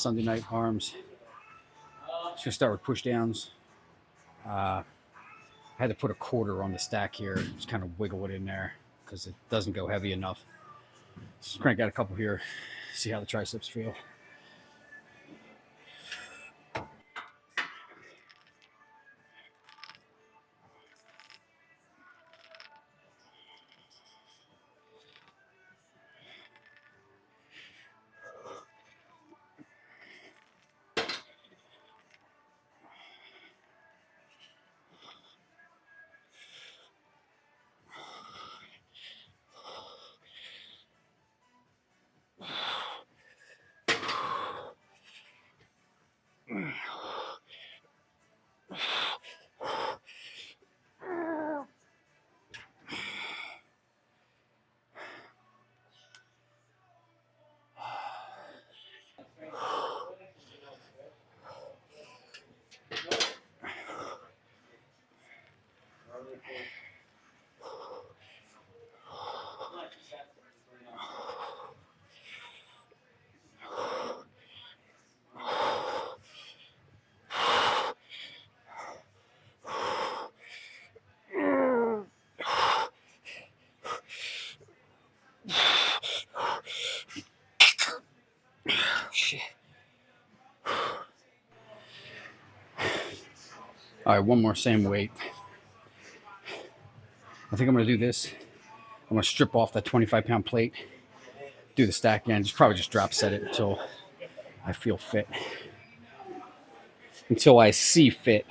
Sunday night arms. Just gonna start with push downs. I had to put a quarter on the stack here, just kind of wiggle it in there because it doesn't go heavy enough. Just crank out a couple here, see how the triceps feel. Shit. All right, one more same weight. I think I'm gonna do this. I'm gonna strip off that 25-pound plate, do the stack again, probably just drop set it until I feel fit, until I see fit.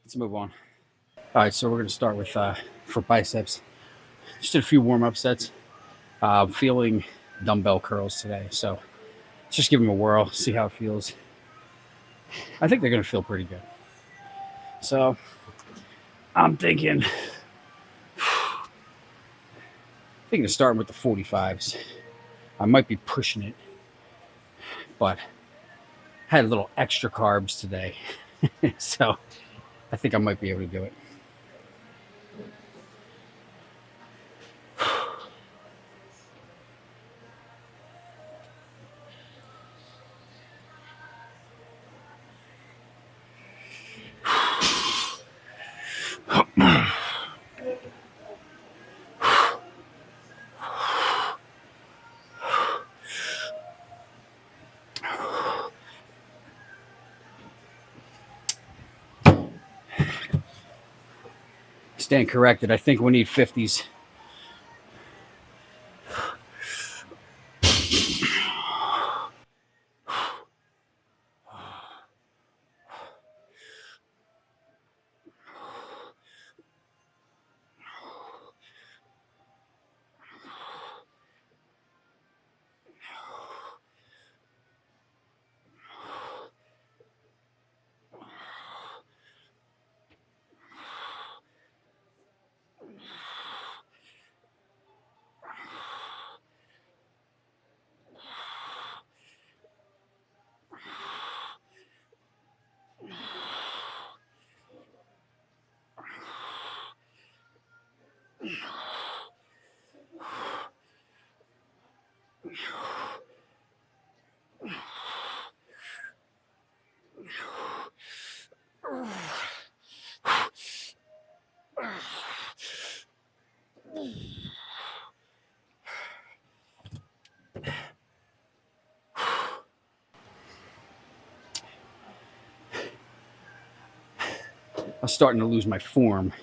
Let's move on. All right, so we're going to start with for biceps. Just did a few warm-up sets. I'm feeling dumbbell curls today, so just give them a whirl, see how it feels. I think they're going to feel pretty good. So I'm thinking of starting with the 45s. I might be pushing it, but I had a little extra carbs today, so I think I might be able to do it. Stand corrected. I think we need 50s. was starting to lose my form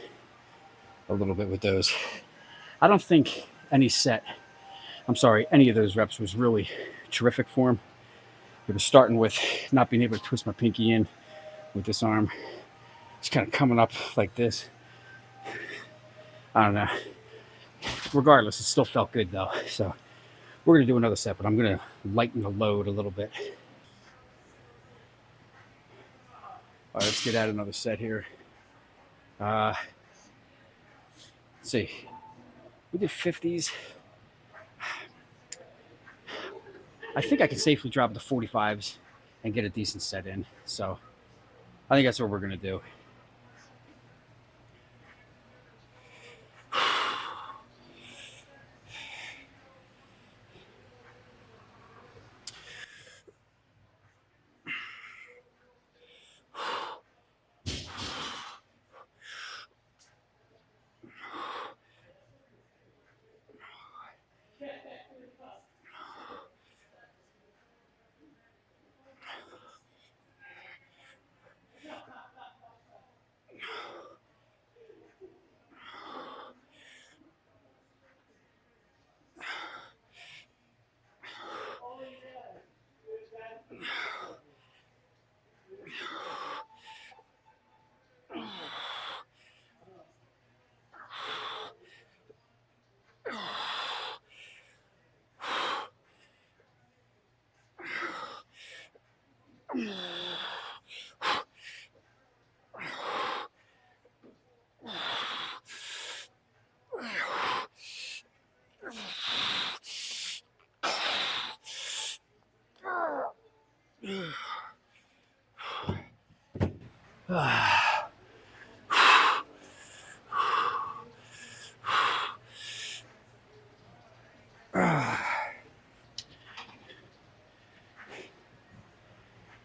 a little bit with those. I don't think any of those reps was really terrific form. It was starting with not being able to twist my pinky in with this arm. It's kind of coming up like this. I don't know. Regardless, it still felt good though. So we're going to do another set, but I'm going to lighten the load a little bit. All right, let's get at another set here. Let's see. We did 50s. I think I can safely drop the 45s and get a decent set in. So I think that's what we're going to do.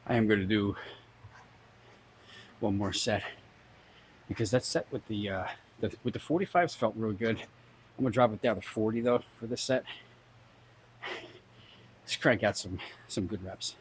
I am going to do one more set because that set with the 45s felt really good. I'm going to drop it down to 40 though for this set. Let's crank out some good reps.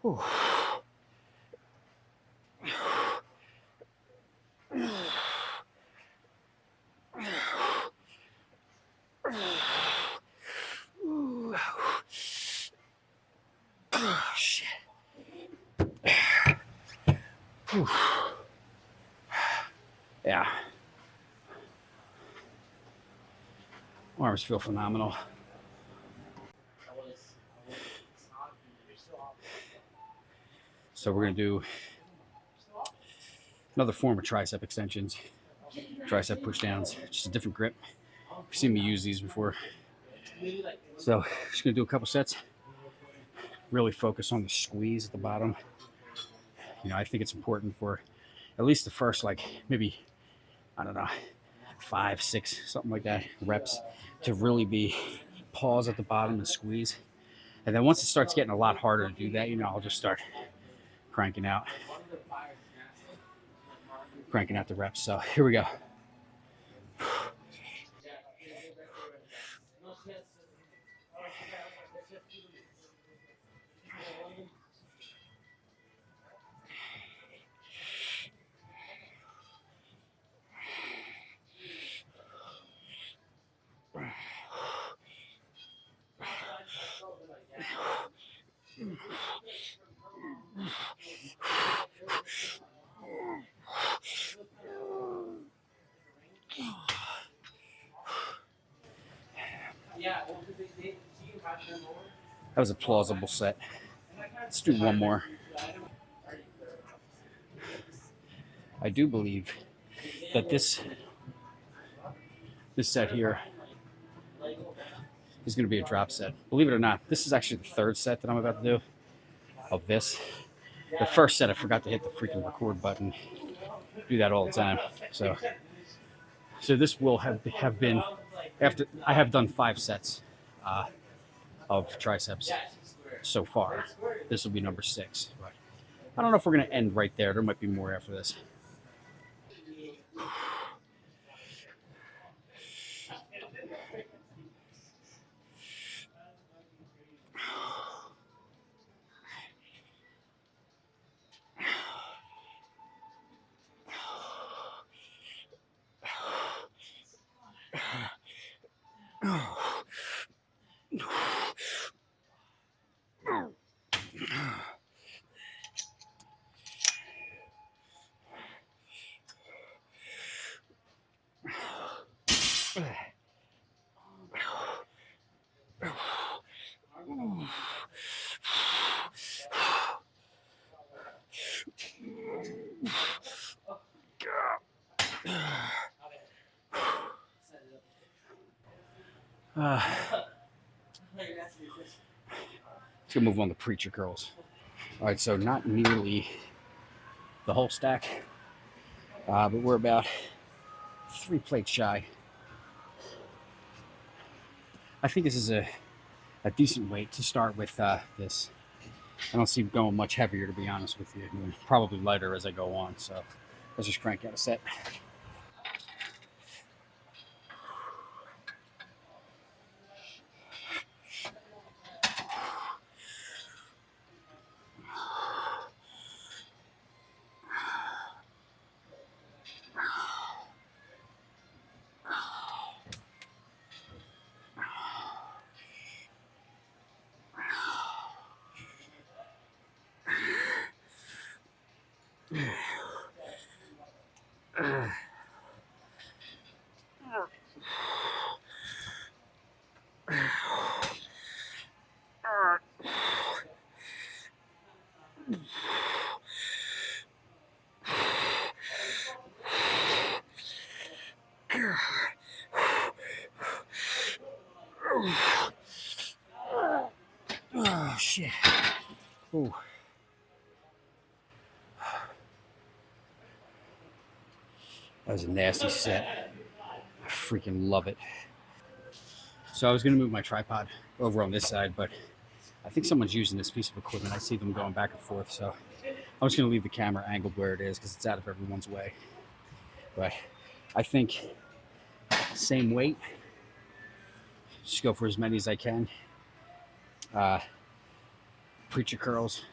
Whew. Oh, shit. Whew. Yeah. Arms feel phenomenal. So we're going to do another form of tricep extensions, tricep push downs, just a different grip. You've seen me use these before. So just going to do a couple sets. Really focus on the squeeze at the bottom. You know, I think it's important for at least the first, like maybe, I don't know, 5, 6, something like that, reps to really be pause at the bottom and squeeze. And then once it starts getting a lot harder to do that, you know, I'll just start cranking out the reps. So here we go. That was a plausible set. Let's do one more. I do believe that this set here is going to be a drop set. Believe it or not, this is actually the third set that I'm about to do of this. The first set, I forgot to hit the freaking record button. Do that all the time. So this will have been after I have done 5 sets uh, of triceps so far. This will be number 6. But I don't know if we're going to end right there. There might be more after this. Let's go move on to preacher curls. All right, so not nearly the whole stack, but we're about 3 plates shy. I think this is a decent weight to start with this. I don't see going much heavier, to be honest with you. I mean, probably lighter as I go on. So let's just crank out a set. Oh, shit. Ooh. That was a nasty set. I freaking love it. So I was going to move my tripod over on this side, but I think someone's using this piece of equipment. I see them going back and forth, so I'm just going to leave the camera angled where it is because it's out of everyone's way. But I think same weight. Just go for as many as I can. Preacher curls,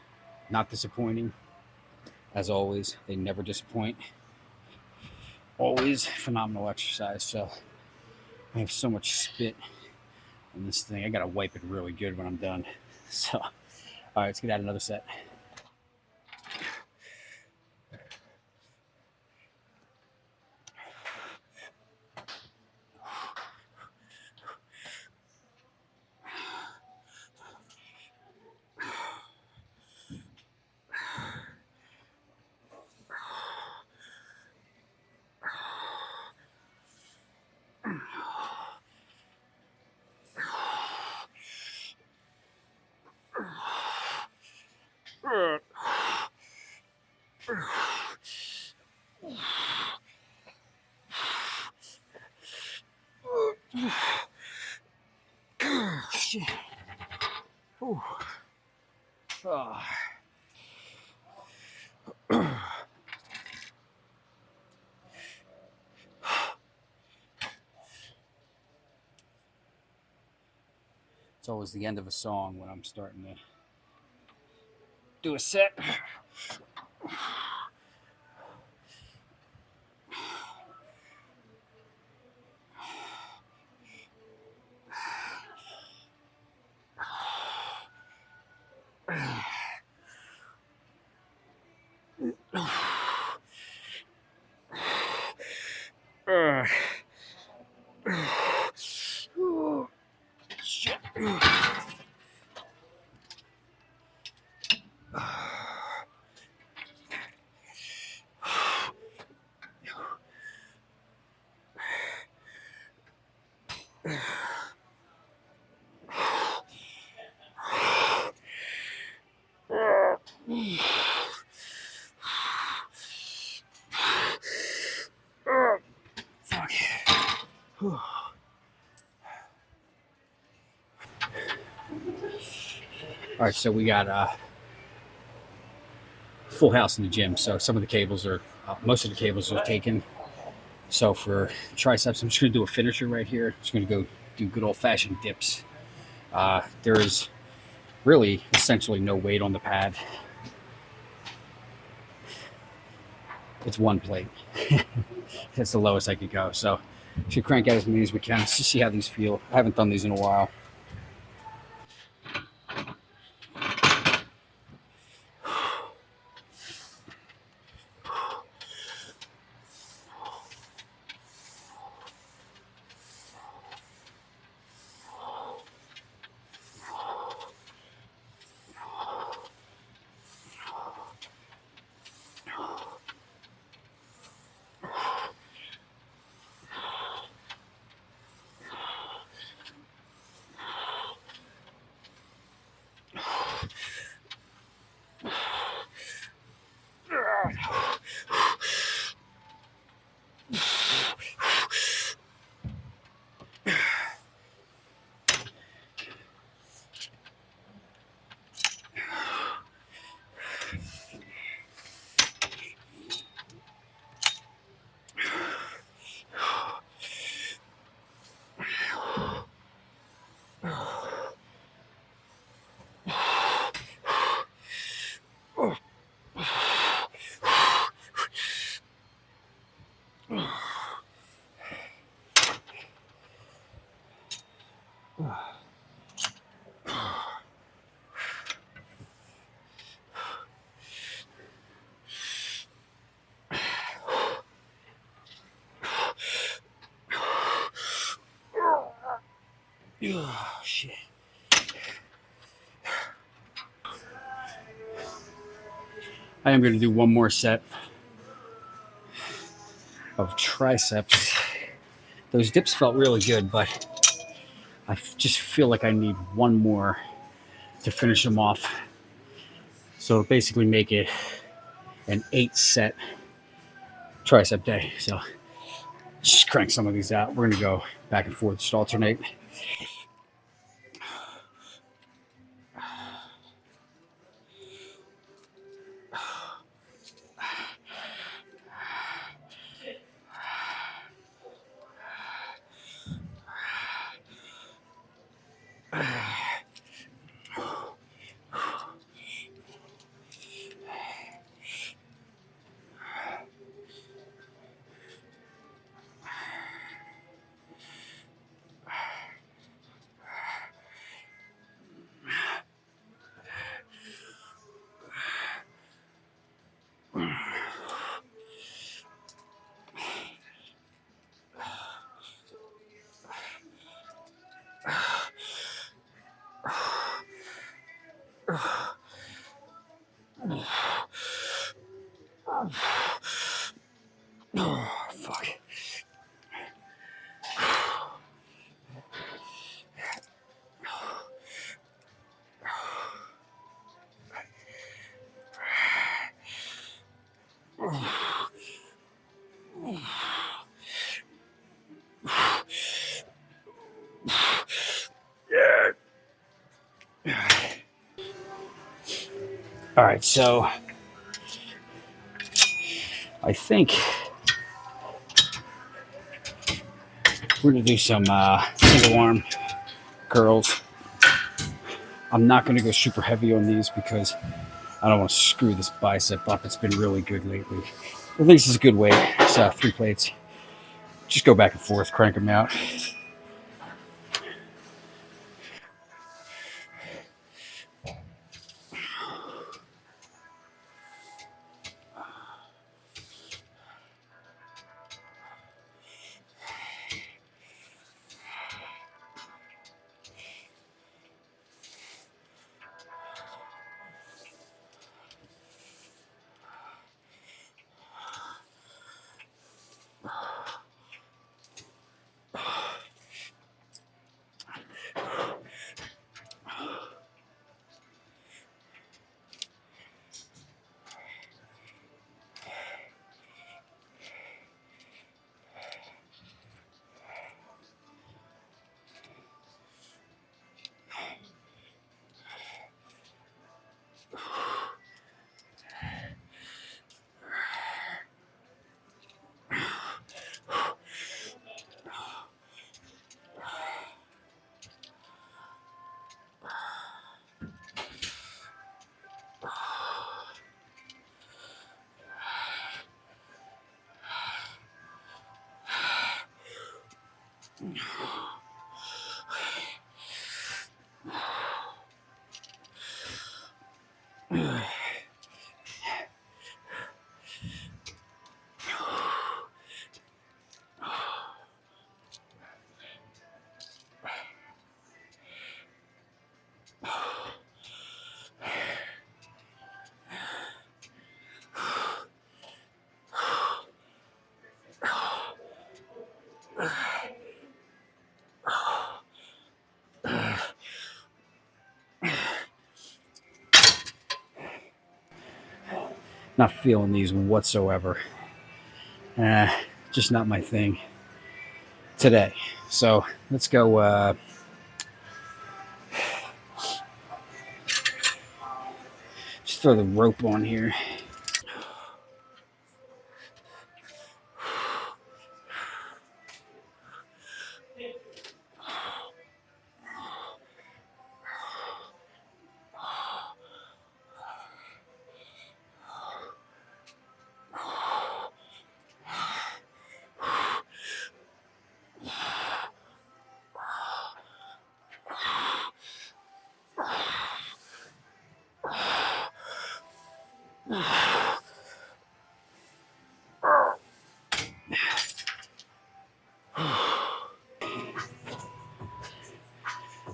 not disappointing. As always, they never disappoint. Always phenomenal exercise. So I have so much spit on this thing. I gotta wipe it really good when I'm done. So, all right, let's get out another set. Shit. Ooh. Oh. It's always the end of a song when I'm starting to do a set. Shit. Fuck. All right, so we got full house in the gym. So some of the cables are, most of the cables are taken. So for triceps, I'm just going to do a finisher right here. Just going to go do good old fashioned dips. There is really essentially no weight on the pad. It's one plate. That's the lowest I could go. So should crank out as many as we can to see how these feel. I haven't done these in a while. Oh, shit. I am going to do one more set of triceps. Those dips felt really good, but I just feel like I need one more to finish them off. So basically make it an 8-set tricep day. So just crank some of these out. We're going to go back and forth, just alternate. Oh, fuck. All right, so I think we're gonna do some single arm curls. I'm not gonna go super heavy on these because I don't want to screw this bicep up. It's been really good lately. I think this is a good weight. It's 3 plates. Just go back and forth, crank them out. Not feeling these whatsoever. Just not my thing today. So let's go. Just throw the rope on here.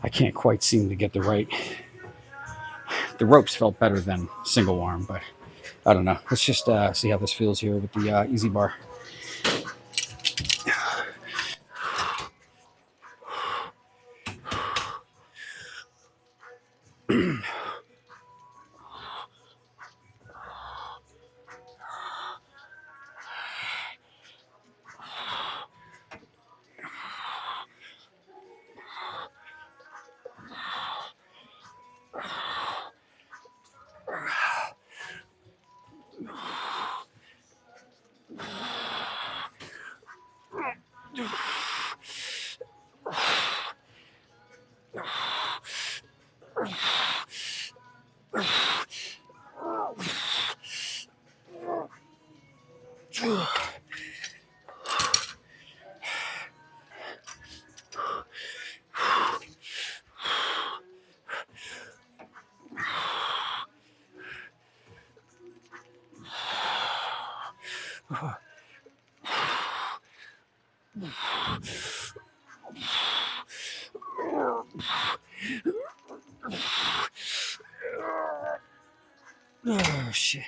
I can't quite seem to get the right. The ropes felt better than single arm, but I don't know. Let's just see how this feels here with the easy bar. Oh, shit.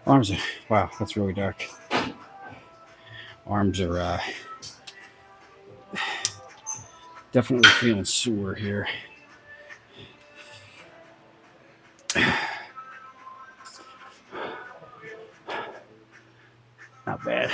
Arms are, wow, that's really dark. Arms are definitely feeling sore here. Not bad.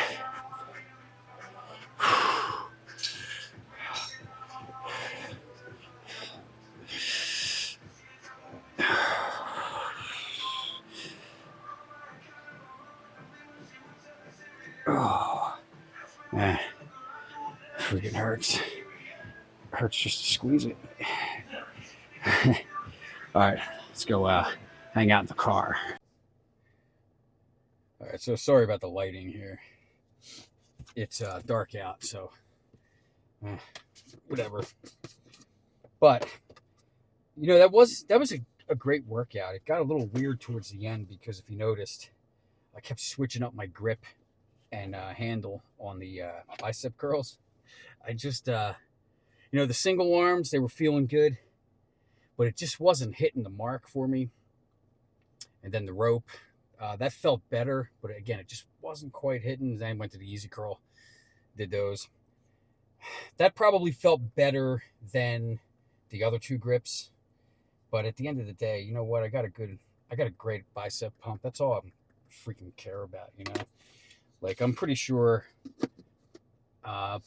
Oh, man, freaking hurts. Hurts just to squeeze it. All right, let's go hang out in the car. All right, so sorry about the lighting here. It's dark out, so whatever. But you know that was a great workout. It got a little weird towards the end because if you noticed, I kept switching up my grip and handle on the bicep curls. I just you know, the single arms, they were feeling good, but it just wasn't hitting the mark for me. And then the rope, that felt better, but again, it just wasn't quite hitting. Then I went to the easy curl, did those. That probably felt better than the other two grips. But at the end of the day, you know what? I got a great bicep pump. That's all I freaking care about, you know? Like, I'm pretty sure,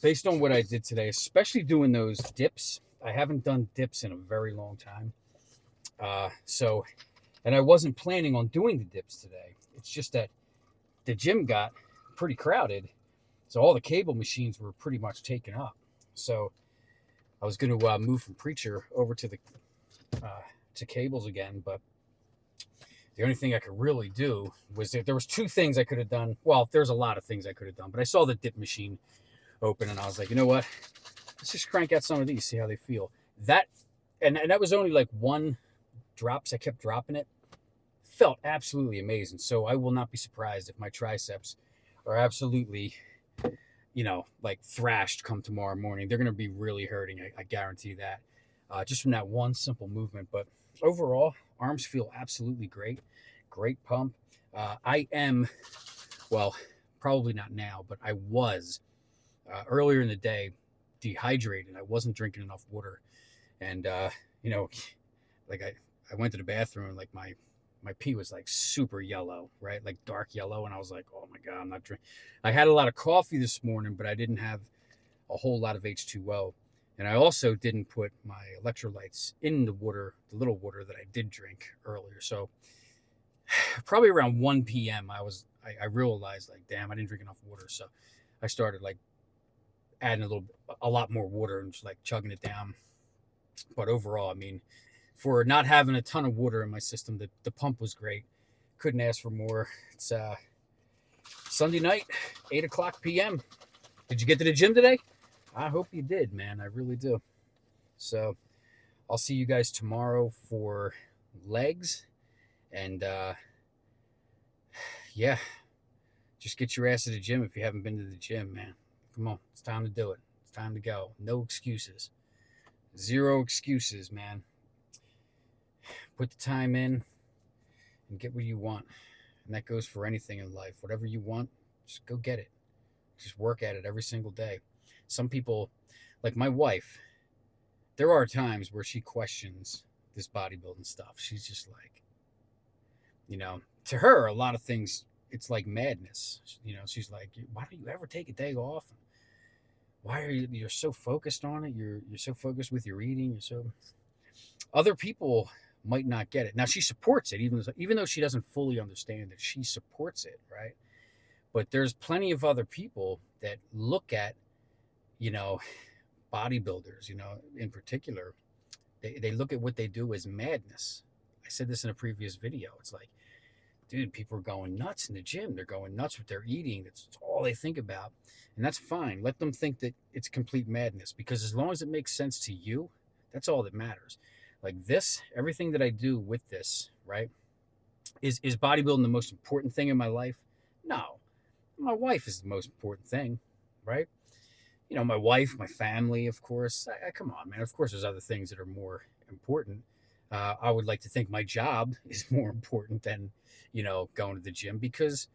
based on what I did today, especially doing those dips, I haven't done dips in a very long time. And I wasn't planning on doing the dips today. It's just that the gym got pretty crowded. So all the cable machines were pretty much taken up. So I was going to move from Preacher over to the to cables again, but the only thing I could really do was if there was two things I could have done. Well, there's a lot of things I could have done, but I saw the dip machine open and I was like, you know what? Let's just crank out some of these, see how they feel. That and that was only like one drops. I kept dropping it. Felt absolutely amazing. So I will not be surprised if my triceps are absolutely, like thrashed come tomorrow morning. They're going to be really hurting. I guarantee that. Just from that one simple movement. But overall, arms feel absolutely great. Great pump. I am, well, probably not now, but I was earlier in the day dehydrated. I wasn't drinking enough water. And, like I went to the bathroom and like my pee was like super yellow, right? Like dark yellow. And I was like, oh my God, I'm not drinking. I had a lot of coffee this morning, but I didn't have a whole lot of H2O. And I also didn't put my electrolytes in the water, the little water that I did drink earlier. So probably around 1 p.m. I realized like, damn, I didn't drink enough water. So I started like adding a lot more water and just like chugging it down. But overall, I mean, for not having a ton of water in my system, the pump was great. Couldn't ask for more. It's Sunday night, 8 o'clock p.m. Did you get to the gym today? I hope you did, man. I really do. So I'll see you guys tomorrow for legs. And yeah, just get your ass to the gym if you haven't been to the gym, man. Come on. It's time to do it. It's time to go. No excuses. Zero excuses, man. Put the time in and get what you want. And that goes for anything in life. Whatever you want, just go get it. Just work at it every single day. Some people, like my wife, there are times where she questions this bodybuilding stuff. She's just like, to her, a lot of things, it's like madness. She's like, why don't you ever take a day off? Why are you're so focused on it? You're so focused with your eating. Other people might not get it. Now she supports it, even though she doesn't fully understand it, she supports it, right? But there's plenty of other people that look at, bodybuilders, in particular, they look at what they do as madness. I said this in a previous video. It's like, dude, people are going nuts in the gym. They're going nuts with their eating. That's all they think about. And that's fine. Let them think that it's complete madness, because as long as it makes sense to you, that's all that matters. Like this, everything that I do with this, right? Is bodybuilding the most important thing in my life? No. My wife is the most important thing, right? My wife, my family, of course. Come on, man. Of course, there's other things that are more important. I would like to think my job is more important than, going to the gym, because,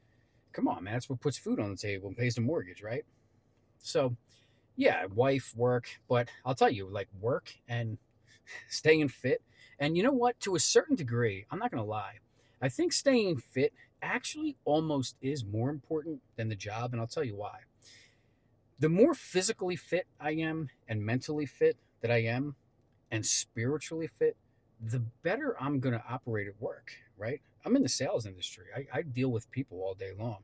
come on, man, that's what puts food on the table and pays the mortgage, right? So, yeah, wife, work. But I'll tell you, like work and staying fit. And you know what? To a certain degree, I'm not going to lie. I think staying fit actually almost is more important than the job. And I'll tell you why. The more physically fit I am and mentally fit that I am and spiritually fit, the better I'm going to operate at work, right? I'm in the sales industry. I deal with people all day long.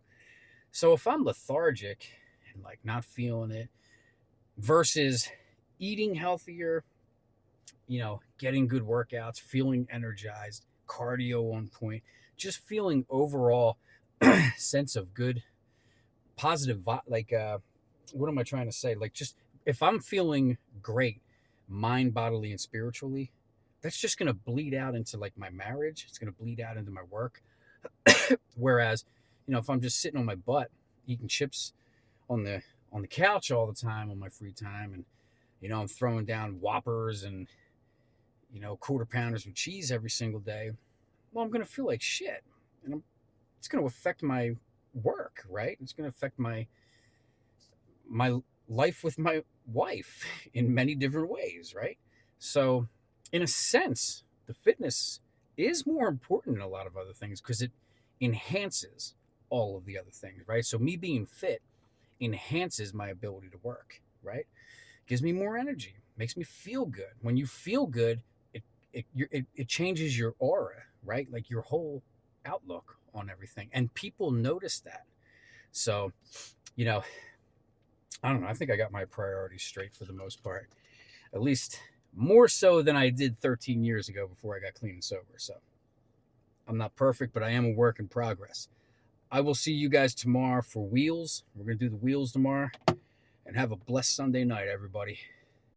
So if I'm lethargic and like not feeling it versus eating healthier, getting good workouts, feeling energized, cardio on point, just feeling overall sense of good, positive, what am I trying to say? Like, just if I'm feeling great, mind, bodily, and spiritually, that's just going to bleed out into like my marriage. It's going to bleed out into my work. Whereas, if I'm just sitting on my butt, eating chips on the couch all the time on my free time, and, I'm throwing down Whoppers and, quarter pounders with cheese every single day, well, I'm going to feel like shit. And it's going to affect my work, right? It's going to affect my life with my wife in many different ways, right? So, in a sense, the fitness is more important than a lot of other things because it enhances all of the other things, right? So, me being fit enhances my ability to work, right? Gives me more energy, makes me feel good. When you feel good, it changes your aura, right? Like your whole outlook on everything, and people notice that. So, I don't know. I think I got my priorities straight for the most part, at least more so than I did 13 years ago before I got clean and sober. So I'm not perfect, but I am a work in progress. I will see you guys tomorrow for wheels. We're going to do the wheels tomorrow. And have a blessed Sunday night, everybody.